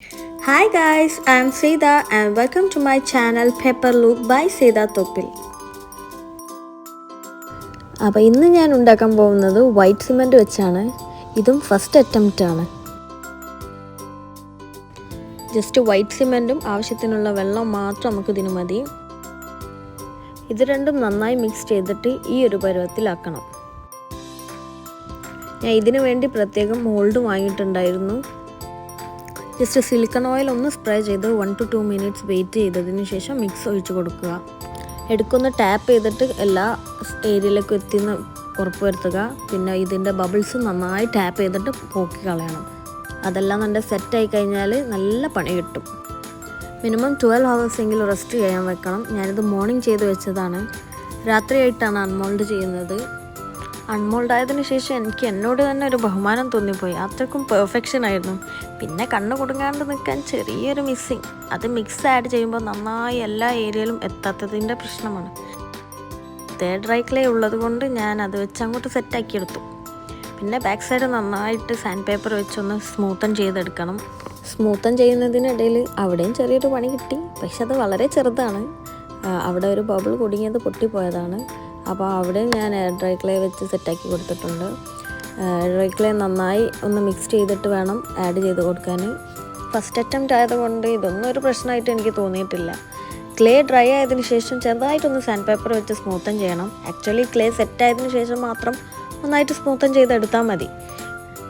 Hi guys, I am Seda and welcome to my channel Pepper Loop by Seda Topil. അപ്പോൾ ഇന്ന് ഞാൻ ഉണ്ടാക്കാൻ പോകുന്നത് വൈറ്റ് സിമൻറ്റ് വെച്ചാണ്. ഇതും ഫസ്റ്റ് അറ്റംപ്റ്റ് ആണ്. ജസ്റ്റ് വൈറ്റ് സിമൻറ്റും ആവശ്യത്തിനുള്ള വെള്ളം മാത്രം നമുക്ക് ഇതിന് മതി. ഇത് രണ്ടും നന്നായി മിക്സ് ചെയ്തിട്ട് ഈ ഒരു പരുവത്തിലാക്കണം. ഞാൻ ഇതിനു വേണ്ടി പ്രത്യേകം മോൾഡ് വാങ്ങിയിട്ടുണ്ടായിരുന്നു. ജസ്റ്റ് സിലിക്കൺ ഓയിൽ ഒന്ന് സ്പ്രേ ചെയ്ത് 1 to 2 minutes വെയിറ്റ് ചെയ്തതിന് ശേഷം മിക്സ് ഒഴിച്ച് കൊടുക്കുക. എടുക്കൊന്ന് ടാപ്പ് ചെയ്തിട്ട് എല്ലാ ഏരിയയിലേക്കും എത്തിയെന്ന് ഉറപ്പ് വരുത്തുക. പിന്നെ ഇതിൻ്റെ ബബിൾസ് നന്നായി ടാപ്പ് ചെയ്തിട്ട് പോക്കി കളയണം. അതെല്ലാം നല്ല സെറ്റായി കഴിഞ്ഞാൽ നല്ല പണി കിട്ടും. മിനിമം 12 hours എങ്കിലും റെസ്റ്റ് ചെയ്യാൻ വെക്കണം. ഞാനിത് മോർണിംഗ് ചെയ്ത് വെച്ചതാണ്. രാത്രിയായിട്ടാണ് അൺമോൾഡ് ചെയ്യുന്നത്. അൺമോൾഡ് ആയതിനു ശേഷം എനിക്ക് എന്നോട് തന്നെ ഒരു ബഹുമാനം തോന്നിപ്പോയി. അത്രക്കും പെർഫെക്ഷൻ ആയിരുന്നു. പിന്നെ കണ്ണ് കൊടുങ്ങാണ്ട് നിൽക്കാൻ ചെറിയൊരു മിസ്സിങ്. അത് മിക്സ് ആഡ് ചെയ്യുമ്പോൾ നന്നായി എല്ലാ ഏരിയയിലും എത്താത്തതിൻ്റെ പ്രശ്നമാണ്. ഡ്രൈ ക്ലേ ഉള്ളത് കൊണ്ട് ഞാൻ അത് വെച്ച് അങ്ങോട്ട് സെറ്റാക്കിയെടുത്തു. പിന്നെ ബാക്ക് സൈഡ് നന്നായിട്ട് സാൻഡ് പേപ്പർ വെച്ചൊന്ന് സ്മൂത്തൻ ചെയ്തെടുക്കണം. സ്മൂത്തൻ ചെയ്യുന്നതിനിടയിൽ അവിടെയും ചെറിയൊരു പണി കിട്ടി. പക്ഷെ അത് വളരെ ചെറുതാണ്. അവിടെ ഒരു ബബിൾ കുടുങ്ങിയത് പൊട്ടിപ്പോയതാണ്. അപ്പോൾ അവിടെ ഞാൻ ഡ്രൈ ക്ലേ വെച്ച് സെറ്റാക്കി കൊടുത്തിട്ടുണ്ട്. ഡ്രൈ ക്ലേ നന്നായി ഒന്ന് മിക്സ് ചെയ്തിട്ട് വേണം ആഡ് ചെയ്ത് കൊടുക്കാൻ. ഫസ്റ്റ് അറ്റംപ്റ്റ് ആയതുകൊണ്ട് ഇതൊന്നും ഒരു പ്രശ്നമായിട്ട് എനിക്ക് തോന്നിയിട്ടില്ല. ക്ലേ ഡ്രൈ ആയതിനു ശേഷം ചെറുതായിട്ടൊന്ന് സാൻഡ് പേപ്പർ വെച്ച് സ്മൂത്തൻ ചെയ്യണം. ആക്ച്വലി ക്ലേ സെറ്റ് ആയതിനു ശേഷം മാത്രം നന്നായിട്ട് സ്മൂത്തൻ ചെയ്തെടുത്താൽ മതി.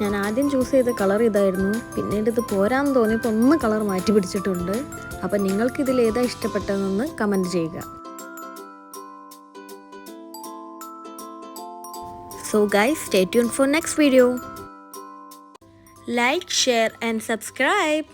ഞാൻ ആദ്യം ചൂസ് ചെയ്ത കളർ ഇതായിരുന്നു. പിന്നീട് ഇത് പോരാന്ന് തോന്നിയപ്പോൾ ഒന്ന് കളർ മാറ്റി പിടിച്ചിട്ടുണ്ട്. അപ്പോൾ നിങ്ങൾക്കിതിൽ ഏതാ ഇഷ്ടപ്പെട്ടതെന്ന് കമൻറ്റ് ചെയ്യുക. So guys, stay tuned for next video. Like, share and subscribe.